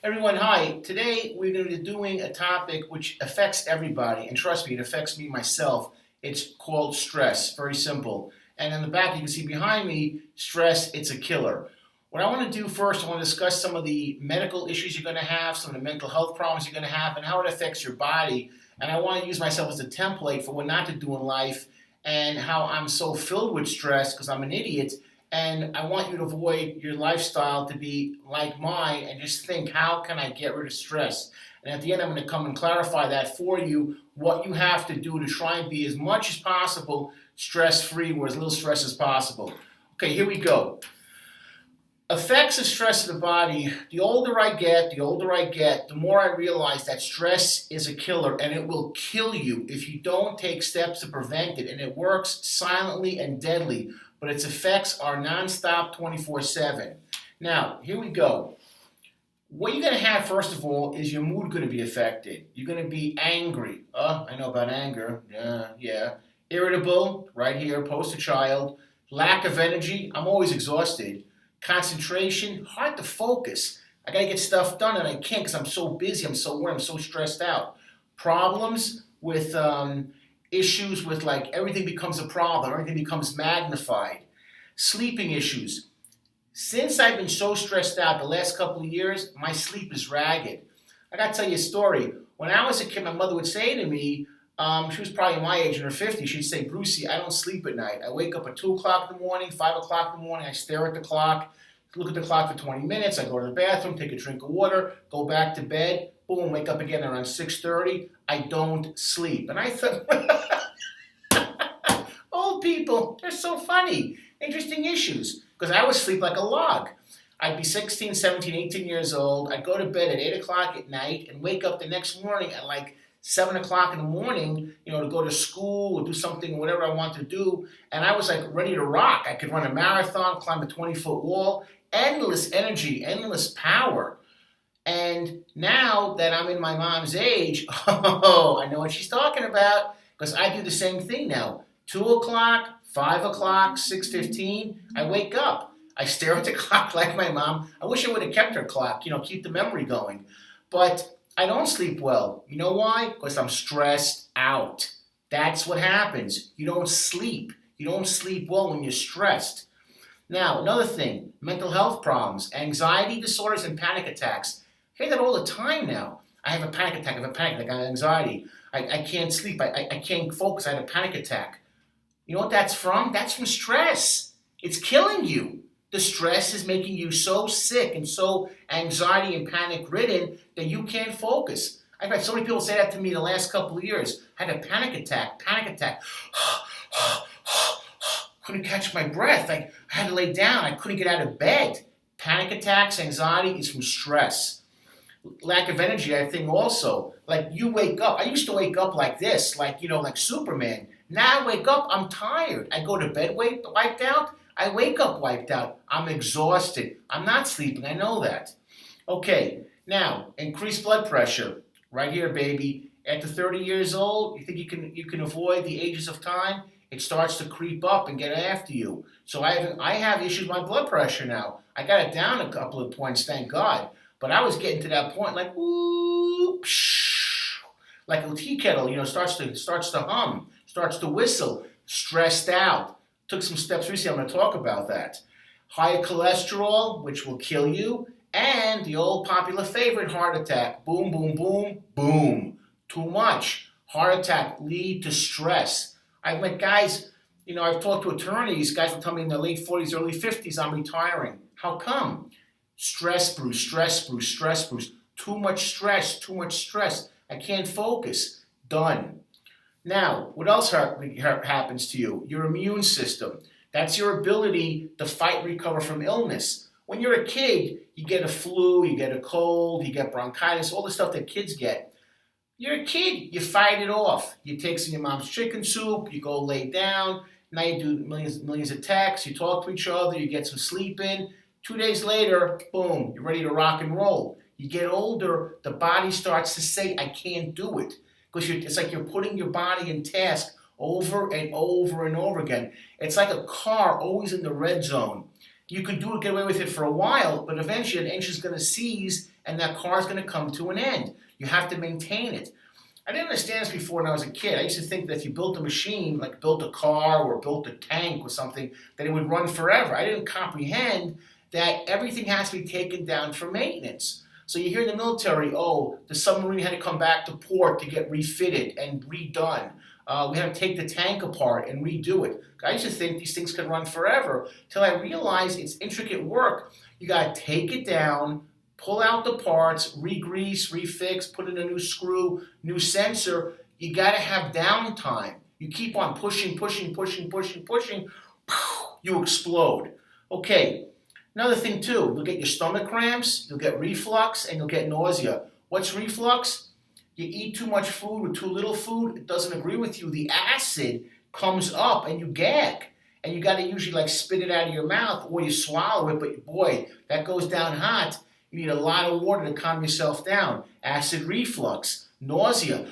Everyone, hi. Today we're going to be doing a topic which affects everybody, and trust me, it affects me myself. It's called stress. Very simple. And in the back, you can see behind me, stress, it's a killer. What I want to do first, I want to discuss some of the medical issues you're going to have, some of the mental health problems you're going to have, and how it affects your body. And I want to use myself as a template for what not to do in life and how I'm so filled with stress because I'm an idiot and I want you to avoid your lifestyle to be like mine and just think, how can I get rid of stress? And at the end, I'm going to come and clarify that for you, what you have to do to try and be as much as possible stress free or as little stress as possible. Okay, here we go. Effects of stress in the body. The older I get, the more I realize that stress is a killer and it will kill you if you don't take steps to prevent it. And it works silently and deadly, but its effects are nonstop 24/7. Now, here we go. What you're going to have, first of all, is your mood going to be affected. You're going to be angry. I know about anger. Yeah. Irritable, right here, poster child. Lack of energy. I'm always exhausted. Concentration, hard to focus. I got to get stuff done and I can't because I'm so busy, I'm so worried, I'm so stressed out. Problems with issues with like everything becomes a problem, everything becomes magnified. Sleeping issues. Since I've been so stressed out the last couple of years, my sleep is ragged. I got to tell you a story. When I was a kid, my mother would say to me, she was probably my age in her 50s. She'd say, Brucey, I don't sleep at night. I wake up at 2 o'clock in the morning, 5 o'clock in the morning. I stare at the clock, look at the clock for 20 minutes. I go to the bathroom, take a drink of water, go back to bed, boom, wake up again around 6:30. I don't sleep. And I thought, old people, they're so funny. Interesting issues. Because I would sleep like a log. I'd be 16, 17, 18 years old. I'd go to bed at 8 o'clock at night and wake up the next morning at like 7 o'clock in the morning, to go to school or do something, whatever I want to do. And I was like ready to rock. I could run a marathon, climb a 20-foot wall, endless energy, endless power. And now that I'm in my mom's age, I know what she's talking about because I do the same thing now. 2 o'clock, 5 o'clock, 6:15, I wake up. I stare at the clock like my mom. I wish I would have kept her clock, keep the memory going. But I don't sleep well. You know why? Because I'm stressed out. That's what happens. You don't sleep. You don't sleep well when you're stressed. Now, another thing, mental health problems, anxiety disorders and panic attacks. I hear that all the time now. I have a panic attack, I have anxiety. I can't sleep, I can't focus, I had a panic attack. You know what that's from? That's from stress. It's killing you. The stress is making you so sick and so anxiety and panic ridden that you can't focus. I've had so many people say that to me the last couple of years. I had a panic attack. Couldn't catch my breath. I had to lay down. I couldn't get out of bed. Panic attacks, anxiety is from stress. Lack of energy, I think also. Like you wake up. I used to wake up like this, like Superman. Now I wake up, I'm tired. I go to bed wiped out. I wake up wiped out. I'm exhausted. I'm not sleeping. I know that. Okay, now increased blood pressure. Right here, baby. After 30 years old, you think you can avoid the ages of time? It starts to creep up and get after you. So I have issues with my blood pressure now. I got it down a couple of points, thank God. But I was getting to that point like whoop, like a tea kettle, starts to hum, starts to whistle, stressed out. Took some steps recently, I'm going to talk about that. Higher cholesterol, which will kill you, and the old popular favorite, heart attack. Boom, boom, boom, boom. Too much. Heart attack lead to stress. I've met guys, I've talked to attorneys, guys will tell me in their late 40s, early 50s, I'm retiring. How come? Stress, Bruce, stress, Bruce, stress, Bruce. Too much stress. I can't focus. Done. Now, what else happens to you? Your immune system. That's your ability to fight and recover from illness. When you're a kid, you get a flu, you get a cold, you get bronchitis, all the stuff that kids get. You're a kid, you fight it off. You take some of your mom's chicken soup, you go lay down, now you do millions of texts, you talk to each other, you get some sleep in. 2 days later, boom, you're ready to rock and roll. You get older, the body starts to say, I can't do it. Because it's like you're putting your body in task over and over and over again. It's like a car always in the red zone. You could get away with it for a while, but eventually an engine's going to seize and that car is going to come to an end. You have to maintain it. I didn't understand this before when I was a kid. I used to think that if you built a machine, like built a car or built a tank or something, that it would run forever. I didn't comprehend that everything has to be taken down for maintenance. So you hear in the military, oh, the submarine had to come back to port to get refitted and redone. We had to take the tank apart and redo it. I used to think these things could run forever till I realized it's intricate work. You got to take it down, pull out the parts, re-grease, refix, put in a new screw, new sensor. You got to have downtime. You keep on pushing, you explode. Okay, another thing too, you'll get your stomach cramps, you'll get reflux, and you'll get nausea. What's reflux? You eat too much food or too little food, it doesn't agree with you. The acid comes up and you gag. And you got to usually like spit it out of your mouth or you swallow it, but boy, that goes down hot. You need a lot of water to calm yourself down. Acid reflux, nausea.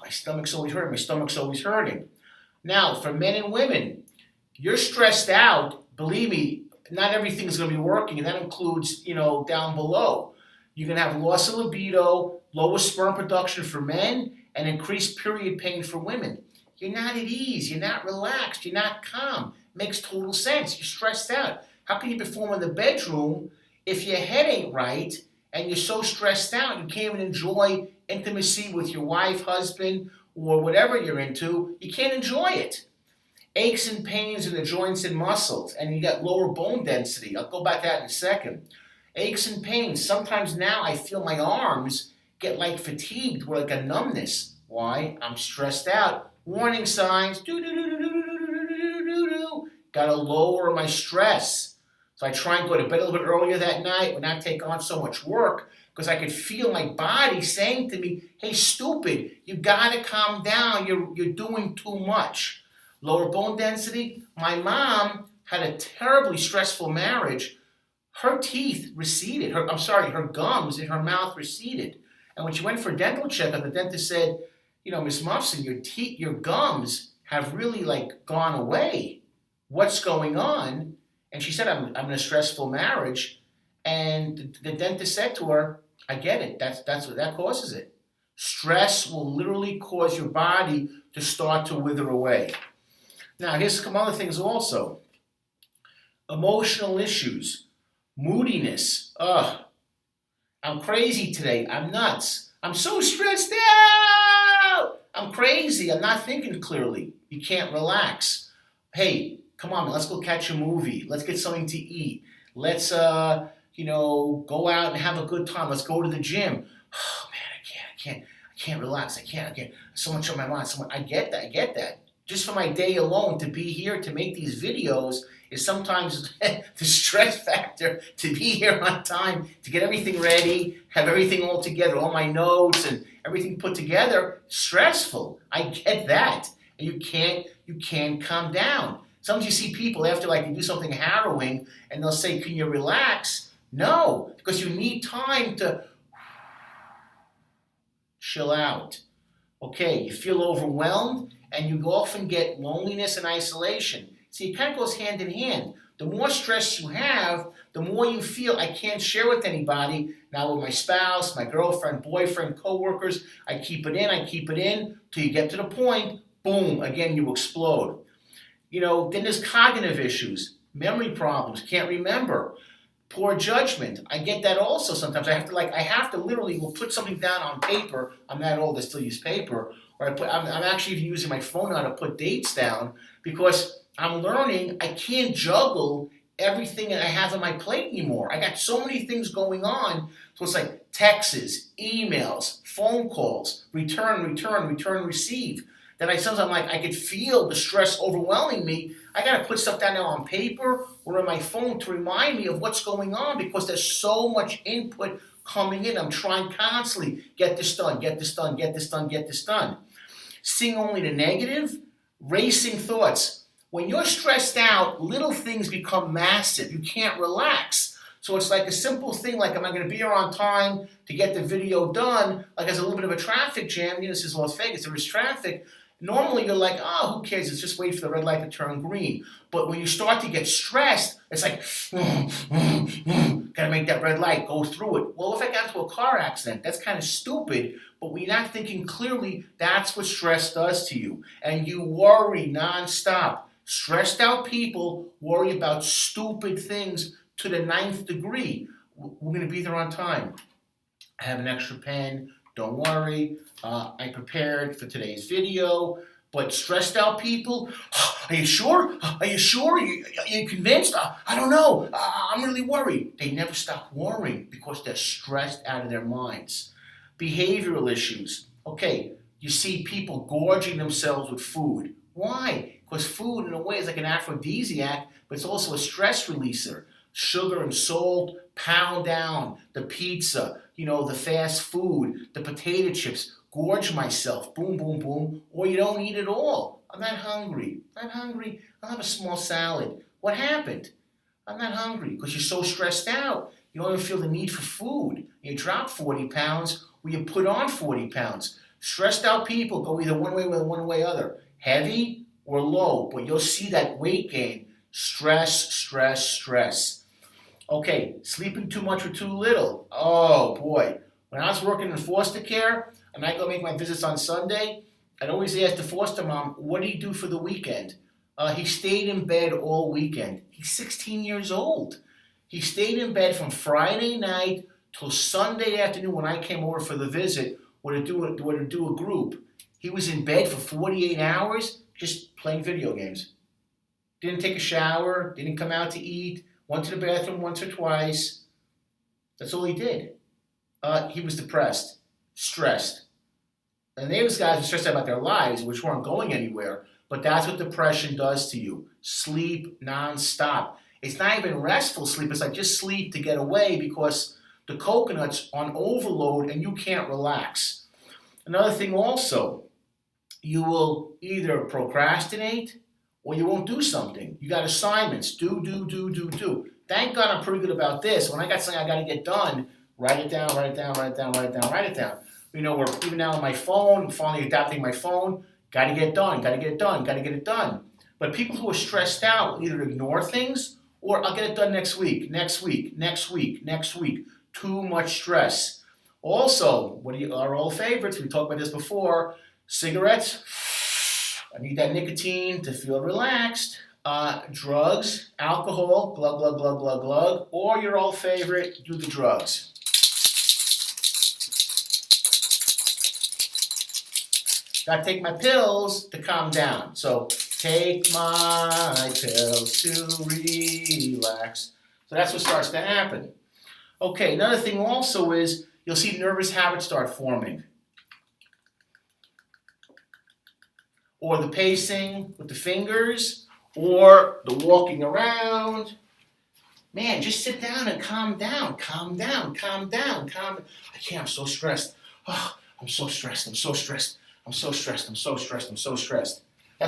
My stomach's always hurting. Now, for men and women, you're stressed out. Believe me, not everything is going to be working, and that includes, down below. You can have loss of libido, lower sperm production for men, and increased period pain for women. You're not at ease. You're not relaxed. You're not calm. Makes total sense. You're stressed out. How can you perform in the bedroom if your head ain't right and you're so stressed out you can't even enjoy intimacy with your wife, husband, or whatever you're into? You can't enjoy it. Aches and pains in the joints and muscles, and you got lower bone density. I'll go back to that in a second. Aches and pains. Sometimes now I feel my arms get like fatigued or like a numbness. Why? I'm stressed out. Warning signs. Gotta lower my stress. So I try and go to bed a little bit earlier that night and not take on so much work because I could feel my body saying to me, hey, stupid, you gotta calm down. You're doing too much. Lower bone density. My mom had a terribly stressful marriage. Her teeth receded. Her gums in her mouth receded. And when she went for a dental checkup, the dentist said, Miss Mufson, your gums have really gone away. What's going on? And she said, I'm in a stressful marriage. And the dentist said to her, I get it. That's what that causes it. Stress will literally cause your body to start to wither away. Now, here's some other things also. Emotional issues, moodiness. I'm crazy today. I'm nuts. I'm so stressed out. I'm crazy. I'm not thinking clearly. You can't relax. Hey, come on, man, let's go catch a movie. Let's get something to eat. Let's, go out and have a good time. Let's go to the gym. Oh, man, I can't relax. I can't. So much on my mind. I get that. Just for my day alone, to be here, to make these videos is sometimes the stress factor to be here on time, to get everything ready, have everything all together, all my notes and everything put together, stressful. I get that. And you can't calm down. Sometimes you see people after you do something harrowing and they'll say, can you relax? No, because you need time to chill out. Okay, you feel overwhelmed and you often get loneliness and isolation. See, it kind of goes hand in hand. The more stress you have, the more you feel I can't share with anybody. Now with my spouse, my girlfriend, boyfriend, coworkers, I keep it in, till you get to the point, boom, again you explode. Then there's cognitive issues, memory problems, can't remember, poor judgment. I get that also sometimes. I have to literally put something down on paper. I'm that old, I still use paper. Or I'm actually using my phone now to put dates down because I'm learning I can't juggle everything that I have on my plate anymore. I got so many things going on. So it's like texts, emails, phone calls, return, receive. That I could feel the stress overwhelming me. I got to put stuff down now on paper or on my phone to remind me of what's going on because there's so much input coming in. I'm trying constantly, get this done. Seeing only the negative, racing thoughts. When you're stressed out, little things become massive. You can't relax. So it's like a simple thing like, am I going to be here on time to get the video done? Like there's a little bit of a traffic jam. This is Las Vegas. There is traffic. Normally you're like, oh, who cares? It's just wait for the red light to turn green. But when you start to get stressed, it's like, gotta make that red light, go through it. Well, if I got into a car accident, that's kind of stupid, but when you're not thinking clearly, that's what stress does to you. And you worry nonstop. Stressed out people worry about stupid things to the 9th degree. We're gonna be there on time. I have an extra pen, don't worry. I prepared for today's video. But stressed out people, are you sure? Are you sure? Are you convinced? I don't know. I'm really worried. They never stop worrying because they're stressed out of their minds. Behavioral issues. Okay, you see people gorging themselves with food. Why? Because food, in a way, is like an aphrodisiac, but it's also a stress releaser. Sugar and salt, pound down, the pizza, the fast food, the potato chips. Gorge myself, boom, boom, boom, or you don't eat at all. I'm not hungry. I'll have a small salad. What happened? I'm not hungry because you're so stressed out. You don't even feel the need for food. You drop 40 pounds or you put on 40 pounds. Stressed out people go either one way or one way or other, heavy or low, but you'll see that weight gain. Stress, stress, stress. Okay, sleeping too much or too little. Oh boy. When I was working in foster care, and I go make my visits on Sunday, I'd always ask the foster mom, what did he do for the weekend? He stayed in bed all weekend. He's 16 years old. He stayed in bed from Friday night till Sunday afternoon when I came over for the visit or to do a group. He was in bed for 48 hours just playing video games. Didn't take a shower, didn't come out to eat, went to the bathroom once or twice. That's all he did. He was depressed, stressed. And those guys were stressed out about their lives, which weren't going anywhere. But that's what depression does to you. Sleep nonstop. It's not even restful sleep. It's like just sleep to get away because the coconut's on overload and you can't relax. Another thing also, you will either procrastinate or you won't do something. You got assignments. Do. Thank God I'm pretty good about this. When I got something I got to get done, write it down. We're even now on my phone, I'm finally adapting my phone. Got to get it done. But people who are stressed out will either ignore things or I'll get it done next week. Too much stress. Also, our old favorites, we talked about this before, cigarettes. I need that nicotine to feel relaxed. Drugs, alcohol, glug, or your old favorite, do the drugs. Gotta take my pills to calm down. So, take my pills to relax. So that's what starts to happen. Okay, another thing also is you'll see nervous habits start forming. Or the pacing with the fingers, or the walking around. Man, just sit down and calm down. I can't, I'm so stressed. Oh, I'm so stressed. That's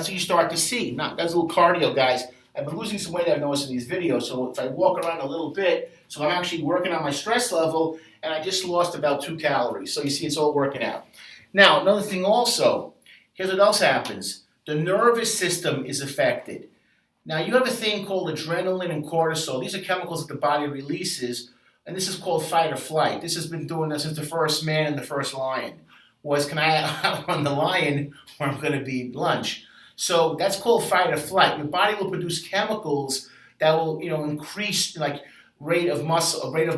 what you start to see. That's a little cardio, guys. I've been losing some weight, I've noticed in these videos, so if I walk around a little bit, so I'm actually working on my stress level, and I just lost about 2 calories. So you see, it's all working out. Now, another thing also, here's what else happens. The nervous system is affected. Now, you have a thing called adrenaline and cortisol. These are chemicals that the body releases, and this is called fight or flight. This has been doing this since the first man and the first lion. Can I outrun the lion or I'm going to be lunch? So that's called fight or flight. Your body will produce chemicals that will, increase rate of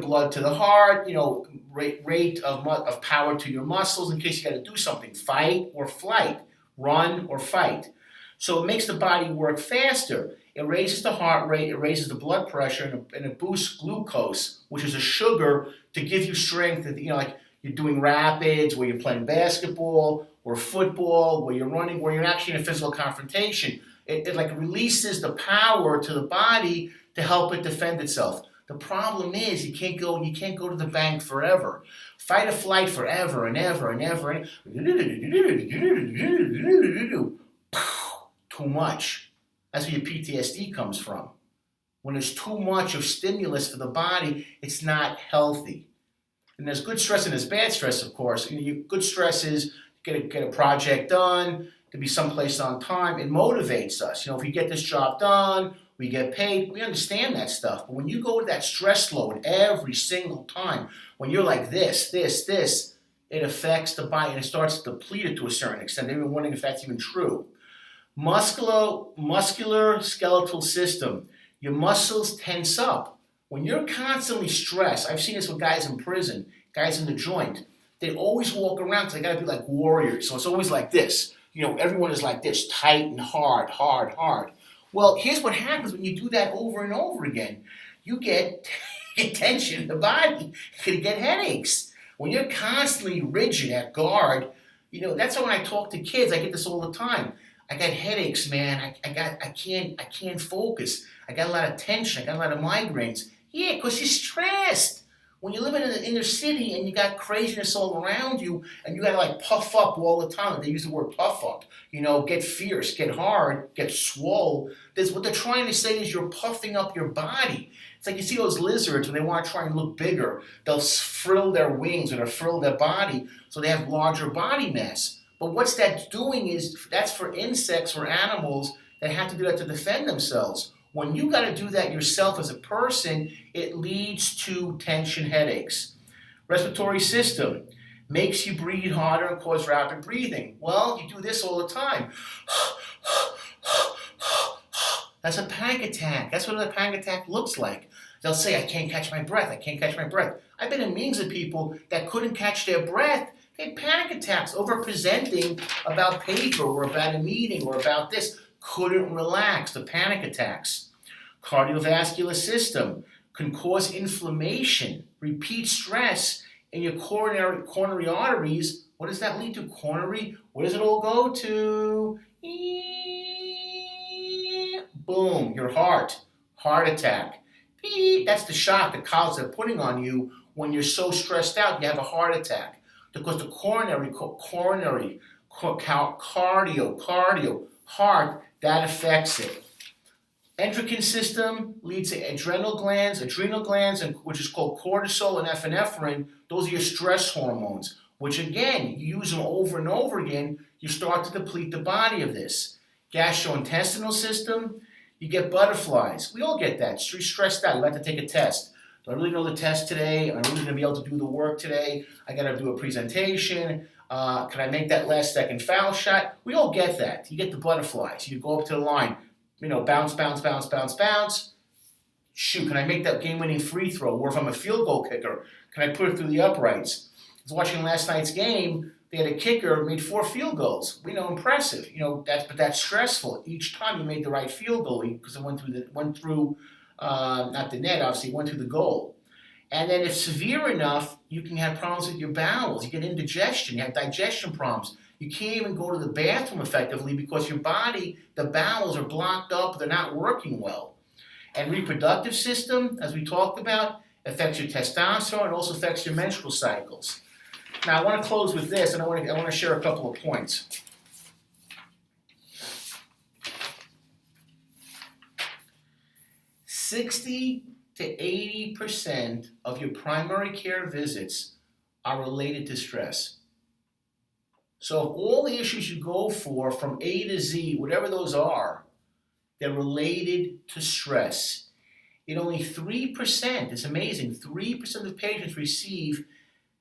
blood to the heart, rate of power to your muscles in case you got to do something. Fight or flight, run or fight. So it makes the body work faster. It raises the heart rate, it raises the blood pressure, and it boosts glucose, which is a sugar to give you strength. Like you're doing rapids, where you're playing basketball or football, where you're running, where you're actually in a physical confrontation. It releases the power to the body to help it defend itself. The problem is you can't go to the bank forever. Fight or flight forever and ever. Too much. That's where your PTSD comes from. When there's too much of stimulus for the body, it's not healthy. And there's good stress and there's bad stress, of course. Good stress is get a project done, to be someplace on time. It motivates us. If we get this job done, we get paid. We understand that stuff. But when you go with that stress load every single time, when you're like this, it affects the body and it starts to deplete it to a certain extent. They've been wondering if that's even true. Muscular skeletal system. Your muscles tense up. When you're constantly stressed, I've seen this with guys in prison, guys in the joint. They always walk around because they got to be like warriors. So it's always like this. Everyone is like this, tight and hard. Well, here's what happens when you do that over and over again. You get tension in the body. You get headaches. When you're constantly rigid at guard, that's why when I talk to kids, I get this all the time. I got headaches, man. I can't focus. I got a lot of tension. I got a lot of migraines. Yeah, because you're stressed. When you live in the inner city and you got craziness all around you and you got to like puff up all the time. They use the word puff up. Get fierce, get hard, get swole. What they're trying to say is you're puffing up your body. It's like you see those lizards when they want to try and look bigger. They'll frill their wings or they'll frill their body so they have larger body mass. But what's that doing is that's for insects or animals that have to do that to defend themselves. When you got to do that yourself as a person, it leads to tension headaches. Respiratory system makes you breathe harder and cause rapid breathing. Well, you do this all the time. That's a panic attack. That's what a panic attack looks like. They'll say, I can't catch my breath. I've been in meetings of people that couldn't catch their breath. They had panic attacks over presenting about paper or about a meeting or about this. Couldn't relax, the panic attacks. Cardiovascular system can cause inflammation, repeat stress in your coronary arteries. What does that lead to? Coronary, where does it all go to? Boom, your heart attack. That's the shock the collars are putting on you when you're so stressed out, you have a heart attack. Because the cardio, heart, that affects it. Endocrine system leads to adrenal glands, which is called cortisol and epinephrine. Those are your stress hormones, which again, you use them over and over again, you start to deplete the body of this. Gastrointestinal system, you get butterflies. We all get that. You're stressed out. You have to take a test. Do I really know the test today? Am I really going to be able to do the work today? I got to do a presentation. Can I make that last second foul shot? We all get that. You get the butterflies. You go up to the line. Bounce. Shoot, can I make that game-winning free throw? Or if I'm a field goal kicker, can I put it through the uprights? I was watching last night's game. They had a kicker who made 4 field goals. Impressive. But that's stressful. Each time you made the right field goal because it went through not the net, obviously, went through the goal. And then if severe enough, you can have problems with your bowels. You get indigestion. You have digestion problems. You can't even go to the bathroom effectively because your body, the bowels are blocked up. They're not working well. And reproductive system, as we talked about, affects your testosterone. It also affects your menstrual cycles. Now, I want to close with this, and I want to share a couple of points. $60 to 80% of your primary care visits are related to stress. So of all the issues you go for from A to Z, whatever those are, they're related to stress. In only 3%, it's amazing, 3% of patients receive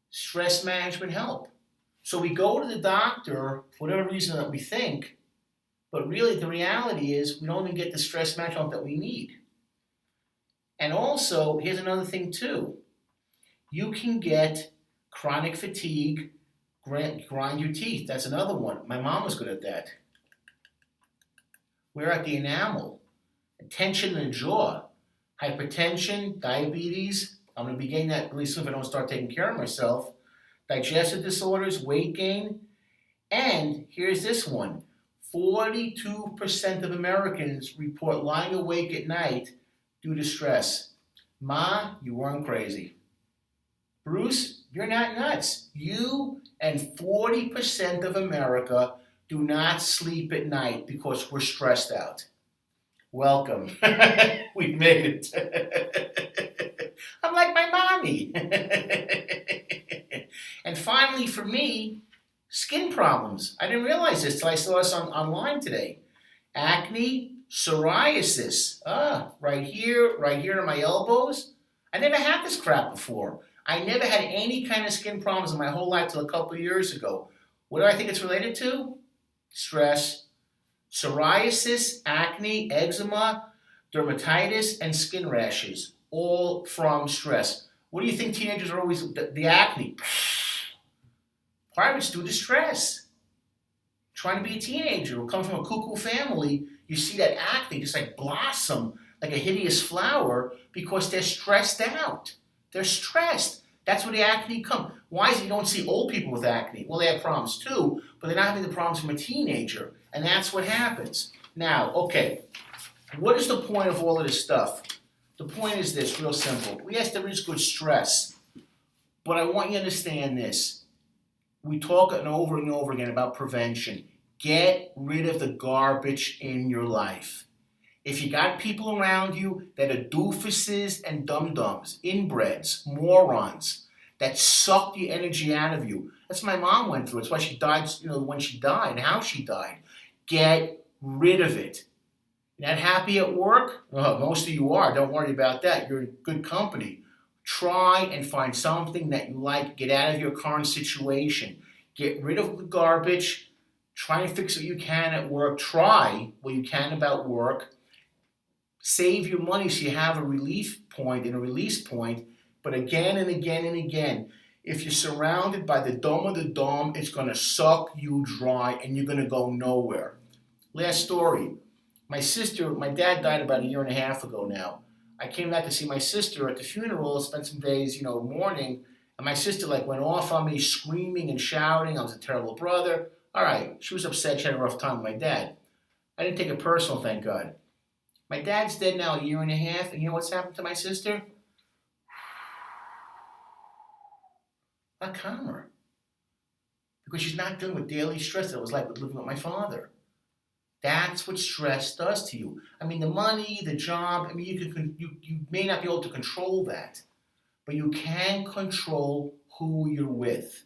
stress management help. So we go to the doctor for whatever reason that we think, but really the reality is we don't even get the stress management help that we need. And also, here's another thing too. You can get chronic fatigue, grind your teeth. That's another one. My mom was good at that. We're at the enamel. Tension in the jaw. Hypertension, diabetes. I'm going to be getting that really soon if I don't start taking care of myself. Digestive disorders, weight gain. And here's this one. 42% of Americans report lying awake at night due to stress. Ma, you weren't crazy. Bruce, you're not nuts. You and 40% of America do not sleep at night because we're stressed out. Welcome. We've made it. I'm like my mommy. And finally, for me, Skin problems. I didn't realize this till I saw this online today. Acne, psoriasis. Right here in my elbows. I never had this crap before. I never had any kind of skin problems in my whole life till a couple of years ago. What do I think it's related to? Stress. Psoriasis, acne, eczema, dermatitis, and skin rashes, all from stress. What do you think teenagers are always, the acne? Part of it's due to stress. Trying to be a teenager or come from a cuckoo family, you see that acne just like blossom like a hideous flower because they're stressed out. They're stressed. That's where the acne comes. Why is it you don't see old people with acne? Well, they have problems too, but they're not having the problems from a teenager. And that's what happens. Now, okay, what is the point of all of this stuff? The point is this, real simple. Yes, there is good stress, but I want you to understand this. We talk over and over again about prevention. Get rid of the garbage in your life. If you got people around you that are doofuses and dum-dums, inbreds, morons, that suck the energy out of you. That's what my mom went through. That's why she died, when she died and how she died. Get rid of it. You're not happy at work? Well, most of you are. Don't worry about that. You're in good company. Try and find something that you like. Get out of your current situation. Get rid of the garbage. Try and fix what you can at work. Try what you can about work. Save your money so you have a relief point and a release point. But again and again and again, if you're surrounded by the dumb of the dumb, it's going to suck you dry and you're going to go nowhere. Last story. My dad died about a year and a half ago now. I came back to see my sister at the funeral, spent some days, mourning, and my sister went off on me, screaming and shouting. I was a terrible brother. All right, she was upset. She had a rough time with my dad. I didn't take it personal, thank God. My dad's dead now a year and a half, and you know what's happened to my sister? A lot calmer. Because she's not dealing with daily stress that it was like living with my father. That's what stress does to you. I mean, the money, the job, you may not be able to control that, but you can control who you're with.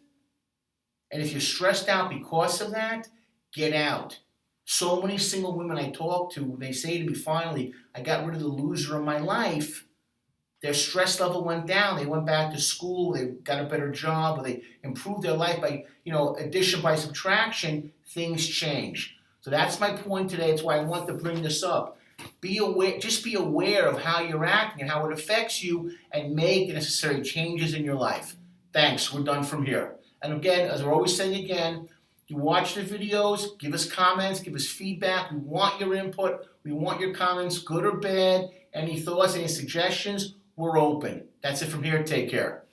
And if you're stressed out because of that, get out. So many single women I talk to, they say to me, finally, I got rid of the loser in my life. Their stress level went down. They went back to school. They got a better job. Or they improved their life by, addition by subtraction. Things change. So that's my point today. That's why I want to bring this up. Be aware. Just be aware of how you're acting and how it affects you, and make the necessary changes in your life. Thanks. We're done from here. And again, as we're always saying again, you watch the videos, give us comments, give us feedback. We want your input. We want your comments, good or bad. Any thoughts, any suggestions, we're open. That's it from here. Take care.